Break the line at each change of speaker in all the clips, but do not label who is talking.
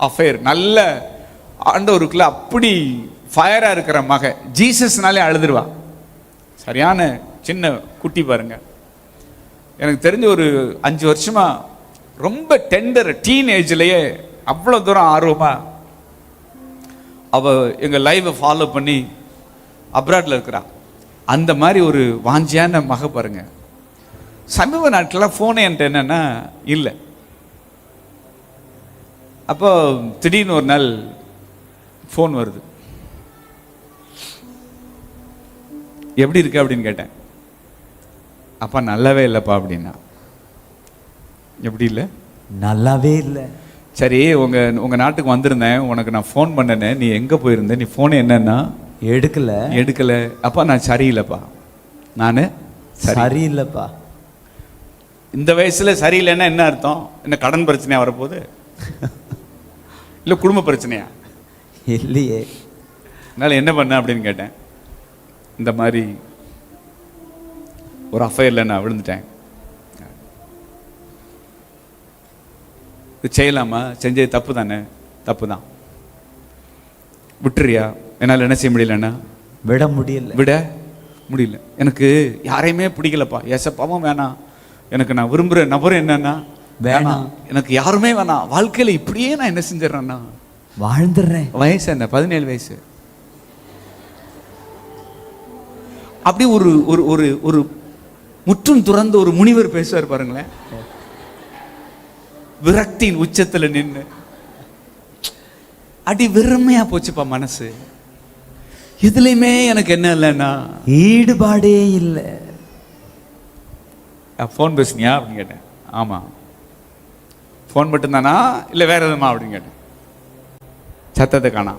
Affair, நல்ல ஆண்டவருக்குள்ள அப்படி ஃபயராக இருக்கிற மக. ஜீசஸ்னாலே அழுதுருவா. சரியான சின்ன குட்டி பாருங்க. எனக்கு தெரிஞ்ச ஒரு 5 வருஷமா ரொம்ப டெண்டர் டீனேஜ்லேயே அவ்வளோ தூரம் ஆர்வமாக அவள் எங்கள் லைவை ஃபாலோ பண்ணி அப்ராட்ல இருக்கிறா. அந்த மாதிரி ஒரு வாஞ்சியான மக பாருங்க. சமீப நாட்களாக ஃபோனே என்கிட்ட என்னன்னா இல்லை. அப்போ திடீர்னு ஒரு நாள் ஃபோன் வருது. எப்படி இருக்கு அப்படின்னு கேட்டேன். அப்பா நல்லாவே இல்லைப்பா அப்படின்னா. எப்படி இல்லை?
நல்லாவே இல்லை.
சரி, உங்கள் நாட்டுக்கு வந்திருந்தேன், உனக்கு நான் ஃபோன் பண்ணேன்னு, நீ எங்கே போயிருந்தேன், நீ ஃபோனு என்னன்னா
எடுக்கலை.
அப்பா நான் சரியில்லைப்பா, நான்
சரியில்லைப்பா.
இந்த வயசில் சரியில்லைன்னா என்ன அர்த்தம்? என்ன கடன் பிரச்சனையா வரப்போகுது? இல்லை குடும்ப பிரச்சனையா?
இல்லையே.
அதனால் என்ன பண்ண அப்படின்னு கேட்டேன். இந்த மாதிரி ஒரு அஃபையரில் நான் விழுந்துட்டேன். இது செய்யலாமா? செஞ்சது தப்பு தானே? தப்பு தான். விட்டுறியா? என்னால் என்ன செய்ய முடியலன்னா
விட முடியல. எனக்கு
யாரையுமே பிடிக்கலப்பா. ஏசப்பாவும் வேணாம், எனக்கு நான் விரும்புகிற நபரும் என்னன்னா வேணாம், எனக்கு யாருமே வேணாம். வாழ்க்கையில் இப்படியே நான் என்ன செஞ்சிடறேன்னா
வாழ்ந்துடுறேன்.
வயசு என்ன? 17 வயசு. அப்படி ஒரு ஒரு ஒரு முற்றும் துறந்த ஒரு முனிவர் பேசுவார் பாருங்களேன். விரக்தியின் உச்சத்துல நின்று அடி வெறுமையா போச்சுப்பா மனசு. எதுலையுமே எனக்கு என்ன இல்லைன்னா
ஈடுபாடே இல்லை.
ஃபோன் பேசுனியா அப்படின்னு கேட்டேன். ஆமா. ஃபோன் மட்டும்தானா இல்லை வேற எதுமா அப்படின்னு கேட்டேன். சத்தத்தை காணா.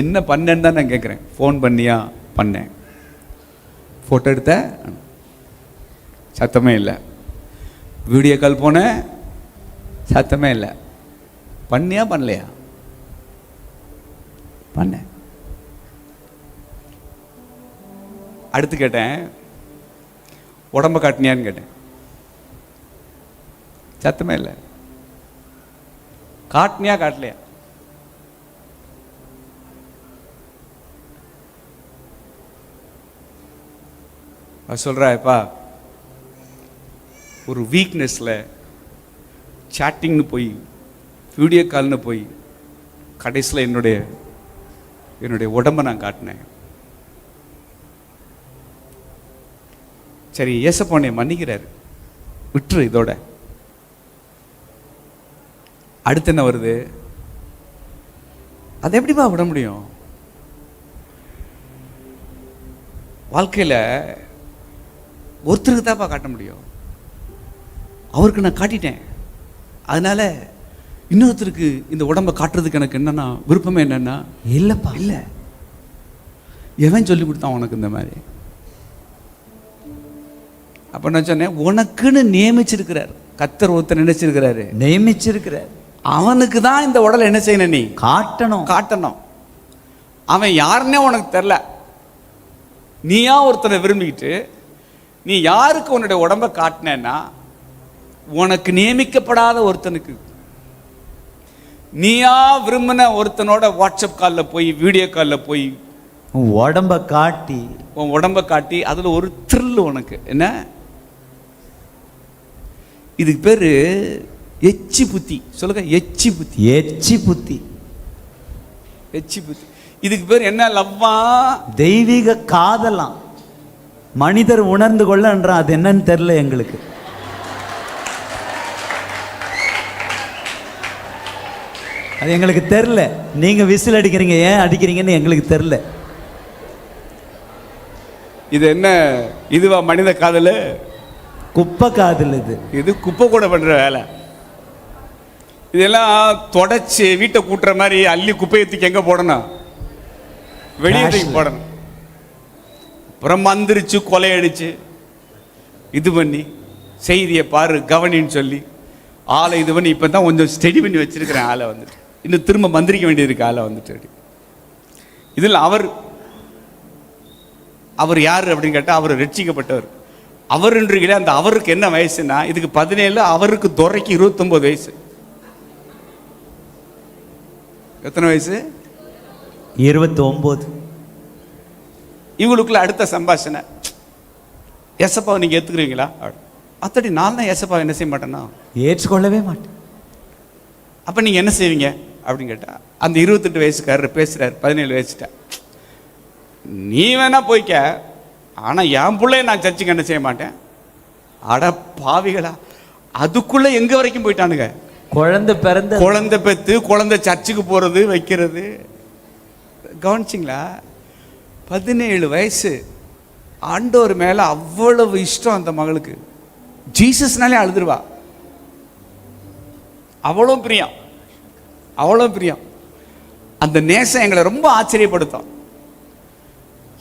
என்ன பண்ணேன்னு தான் நான் கேட்குறேன். ஃபோன் பண்ணியா? பண்ணேன். ஃபோட்டோ எடுத்த? சத்தமே இல்லை. வீடியோ கால் போனேன்? சத்தமே இல்லை. பண்ணியா பண்ணலையா? பண்ணேன். அடுத்து கேட்டேன், உடம்ப காட்டினியான்னு கேட்டேன். சத்தமே இல்லை. காட்டினியா காட்டலையா? சொல்கிறாப்பா, ஒரு வீக்னஸில் சாட்டிங்னு போய் வீடியோ கால்னு போய் கடைசியில் என்னுடைய உடம்பை நான் காட்டினேன். சரி, ஏசப்பா மன்னிக்கிறாரு, விட்டுரு இதோட. அடுத்து என்ன வருது? அதை எப்படிப்பா விட முடியும்? வாழ்க்கையில் ஒருத்தருக்கு தான்ப்பா காட்ட முடியும். அவருக்கு நான் காட்டிட்டேன். அதனால இன்னொருத்தருக்கு இந்த உடம்பை காட்டுறதுக்கு எனக்கு என்னன்னா விருப்பமே என்னன்னா
இல்லைப்பா.
இல்லை. எவன் சொல்லி கொடுத்தான் உனக்கு இந்த மாதிரி? அப்போ நான் சொன்னேன், உனக்குன்னு நியமிச்சிருக்கிறார் கர்த்தர். ஒருத்தர் நியமிச்சிருக்கிறார். அவனுக்கு தான் இந்த உடலை என்ன செய்யணும்? நீ காட்டணும். அவன் யாருன்னே உனக்கு தெரில. நீயா ஒருத்தனை விரும்பிக்கிட்டு நீ யாருக்கு உன்னுடைய உடம்பை காட்டினேன்னா உனக்கு நியமிக்கப்படாத ஒருத்தனுக்கு, நீயா விரும்பின ஒருத்தனோட வாட்ஸ்அப் காலில் போய் வீடியோ காலில் போய்
உன்
உடம்பை காட்டி அதில் ஒரு த்ரில் உனக்கு என்ன? இதுக்கு பேர் எச்சி புத்தி. சொல்லுங்க, எச்சி புத்தி. இதுக்கு பேர் என்ன? லவ்வா?
தெய்வீக காதலாம். மனிதர் உணர்ந்து கொள்ளன்றான். அது என்னன்னு தெரியல எங்களுக்கு. அது எங்களுக்கு தெரியல. நீங்க விசில் அடிக்கிறீங்க, ஏன் அடிக்கிறீங்கன்னு எங்களுக்கு தெரியல.
இது என்ன? இதுவா மனித காதல்?
குப்பை காதல்.
இது குப்பை கூட பண்ற வேலை. இதெல்லாம் தொடச்சி வீட்டை கூட்டுற மாதிரி அள்ளி குப்பையை தூக்கி எங்க போடணும்? வெளியே தூக்கி போடணும். அப்புறம் மந்திரிச்சு கொலையடிச்சு இது பண்ணி செய்தியை பாரு கவனின்னு சொல்லி ஆளை இது பண்ணி இப்போ தான் கொஞ்சம் ஸ்டடி பண்ணி வச்சிருக்கிறேன். ஆளை வந்துட்டு இன்னும் திரும்ப மந்திரிக்க வேண்டியதுருக்கு. ஆளை வந்துட்டு இதில் அவர் யார் அப்படின்னு கேட்டால் அவர் ரட்சிக்கப்பட்டவர். அவருன்றீங்களே, அந்த அவருக்கு என்ன வயசுன்னா இதுக்கு 17, அவருக்கு துரைக்கு 29 வயசு. எத்தனை வயசு?
29.
இவங்களுக்குள்ள அடுத்த சம்பாஷணை, ஏசப்பாவை நீங்க ஏத்துக்கிறீங்களா? அத்தடி நான் தான் ஏசப்பாவை என்ன செய்ய மாட்டேன்னா
ஏற்றுக்கொள்ளவே மாட்டேன்.
அப்ப நீங்க என்ன செய்வீங்க அப்படின்னு கேட்டா, அந்த 28 வயசுக்காரர் பேசுறாரு, 17 வயசுட்ட, நீ வேணா போய்க்க, ஆனா என் பிள்ளைய நான் சர்ச்சுக்கு என்ன செய்ய மாட்டேன். அட பாவிகளா, அதுக்குள்ள எங்க வரைக்கும் போயிட்டானுங்க. குழந்தை பெத்து குழந்தை சர்ச்சுக்கு போறது வைக்கிறது. கவனிச்சிங்களா? 17 வயசு, ஆண்டவர் மேல அவ்வளவு இஷ்டம் அந்த மகளுக்கு. ஜீசஸ்னாலே அழுதுருவா, அவ்வளோ பிரியம், அவ்வளோ பிரியம். அந்த நேசம் எங்களை ரொம்ப ஆச்சரியப்படுத்தும்.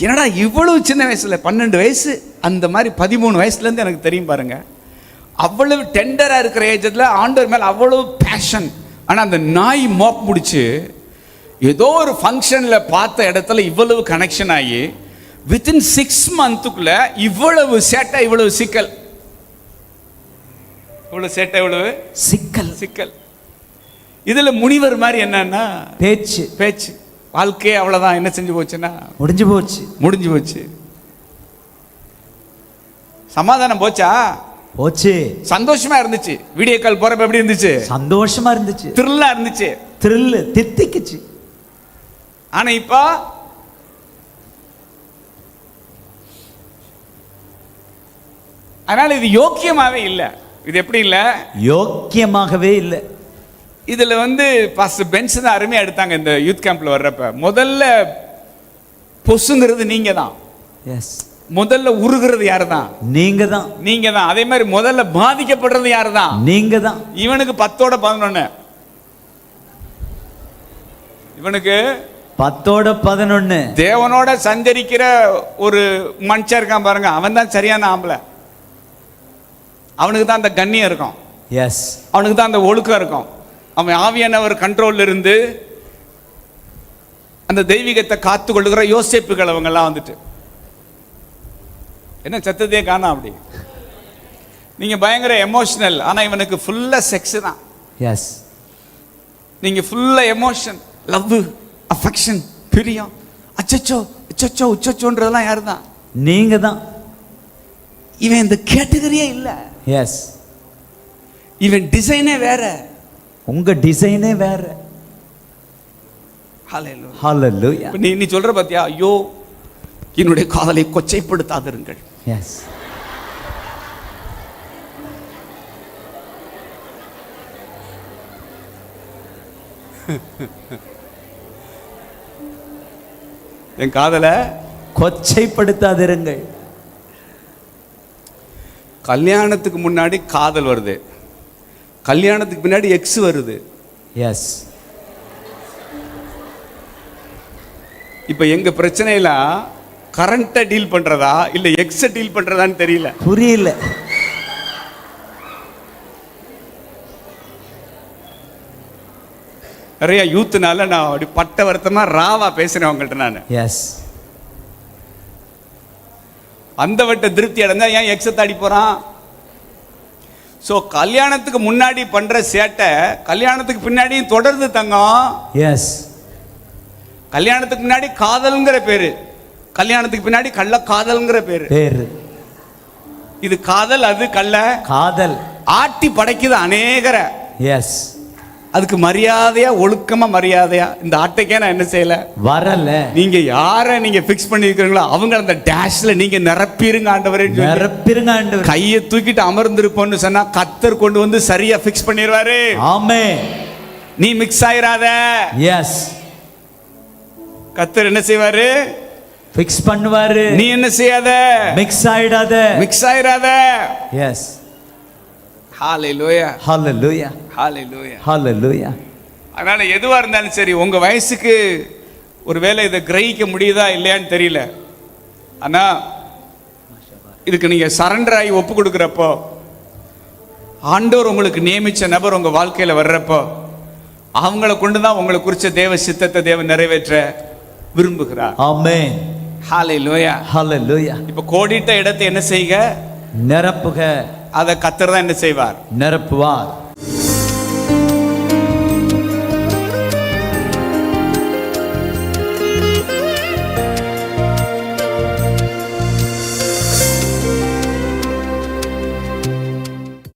என்னடா இவ்வளவு சின்ன வயசுல, 12 வயசு, அந்த மாதிரி 13 வயசுலேருந்து எனக்கு தெரியும் பாருங்க, அவ்வளவு டெண்டராக இருக்கிற ஏஜத்தில் ஆண்டவர் மேலே அவ்வளவு பேஷன். ஆனால் அந்த நாய் மோப் முடிச்சு ஏதோ ஒரு ஃபங்க்ஷனில் பார்த்த இடத்துல இவ்வளவு கனெக்ஷன் ஆகி வித்தின் 6 மந்த்துக்குள்ள இவ்வளவு சேட்டை, இவ்வளவு சிக்கல், இவ்வளவு சேட்டை, இவ்வளவு சிக்கல். இதுல முனிவர் மாதிரி என்னன்னா பேச்சு வாழ்க்கையே அவ்வளவுதான். என்ன செஞ்சு போச்சுன்னா முடிஞ்சு போச்சு. சமாதானம் போச்சா?
போச்சு.
சந்தோஷமா இருந்துச்சு. வீடியோ கால் போறப்ப எப்படி இருந்துச்சு?
சந்தோஷமா இருந்துச்சு,
த்ரில்லா இருந்துச்சு,
தித்திக்குச்சு.
ஆனா இப்போ அதனால இது யோக்கியமாவே இல்லை. இது எப்படி இல்லை?
யோக்கியமாகவே இல்லை.
இதுல பாஸ்டர் பென்ஸ் தான் அருமையா எடுத்தாங்க இந்த யூத் கேம்ப்ல வர்றப்ப. முதல்ல பொசுங்கிறது நீங்க தான். முதல்ல உருகிறது யாரு தான்? நீங்க தான். அதே மாதிரி முதல்ல பாதிக்கப்படுறது யாரு தான்? நீங்க தான். இவனுக்கு 10ஓட 11. இவனுக்கு 10ஓட 11. தேவனோட சஞ்சரிக்கிற ஒரு மனுஷன் இருக்கான் பாருங்க, அவன் தான் சரியான ஆம்பளை. அவனுக்கு தான் அந்த கண்ணியம் இருக்கும். அவனுக்கு தான் அந்த ஒழுக்கம் இருக்கும். அவன் ஆவியானவர் கண்ட்ரோல்ல இருந்து அந்த தெய்வீகத்தை காத்து கொள்ளுகிற யோசேப்புகள் அவங்க எல்லாம் என்ன சத்தத்தையே காணோம். அப்படி நீங்க பயங்கர எமோஷனல், ஆனா இவனுக்கு ஃபுல்லா செக்ஸ் தான். நீங்க ஃபுல்லா எமோஷன், லவ், அஃபெக்ஷன், பிரியம், அச்சச்சோ அச்சச்சோ உச்சச்சோன்றதெல்லாம் யாரு தான்? நீங்க தான். இவன் இந்த கேட்டகரியே இல்ல. இவன் டிசைனே வேற, உங்க டிசைனே வேற. ஹalleluya. நீ சொல்ற பாத்தியா, ஐயோ என்னுடைய காதலை கொச்சைப்படுத்தாதிருங்கள். என் காதலை கொச்சைப்படுத்தாதிருங்கள். கல்யாணத்துக்கு முன்னாடி காதல் வருது, கல்யாணத்துக்கு பின்னாடி எக்ஸ் வருது. இப்ப எங்க பிரச்சனையில கரண்ட்டை டீல் பண்றதா இல்ல எக்ஸை டீல் பண்றதான்னு தெரியல, புரியல. நிறைய யூத்னால நான் அப்படி பட்ட வருத்தமா ராவா பேசுறேன் உங்கள்கிட்ட. நான் அந்த வட்ட திருப்தி அடைந்தா ஏன் எக்ஸை தாடி போறான்? சோ கல்யாணத்துக்கு முன்னாடி பண்ற சேட்டை கல்யாணத்துக்கு பின்னாடியும் தொடர்ந்து தங்கம். கல்யாணத்துக்கு முன்னாடி காதல்ங்கிற பேரு, கல்யாணத்துக்கு பின்னாடி கள்ள காதல்ங்கிற பேரு. இது காதல், அது கள்ள காதல். ஆட்டி படைக்குது அநேகரை. அதுக்கு மரியாதையா, ஒழுக்கமா மரியாதையா இந்த ஆட்டைக்கே நான் என்ன செய்யல, வரல. நீங்க யாரை நீங்க பிக்ஸ் பண்ணிருக்கீங்களோ அவங்க அந்த டேஷ்ல நீங்க நிரப்பிருங்க ஆண்டவரே, நிரப்பிருங்க ஆண்டவரே. கையை தூக்கிட்டு அமர்ந்திருப்போம்னு சொன்னா கர்த்தர் கொண்டு வந்து சரியா பிக்ஸ் பண்ணிடுவாரு. ஆமென். நீ மிக்ஸ் ஆயிராத. கர்த்தர் என்ன செய்வாரு? பிக்ஸ் பண்ணுவாரு. நீ என்ன செய்யாத, மிக்ஸ் ஆயிடாத, மிக்ஸ் ஆயிராத. ஹalleluya, ஹalleluya, ஹalleluya, ஹalleluya. அதனால எதுவா இருந்தாலும் சரி, உங்க வயசுக்கு ஒருவேளை இதை கிரகிக்க முடியுதா இல்லையான்னு தெரியல, ஆனா இதுக்கு நீங்க சரண்டர் ஆகி ஒப்பு கொடுக்குறப்போ, ஆண்டவர் உங்களுக்கு நியமிச்ச நபர் உங்க வாழ்க்கையில வர்றப்போ, அவங்கள கொண்டுதான் உங்களை குறிச்ச தேவ சித்தத்தை தேவன் நிறைவேற்ற விரும்புகிறார். ஆமென். ஹalleluya, ஹalleluya. இப்ப கோடிட்ட இடத்தை என்ன செய்யுங்க?
நிரப்புக.
அதை கர்த்தர் தான் என்ன செய்வார்?
நிரப்புவார்.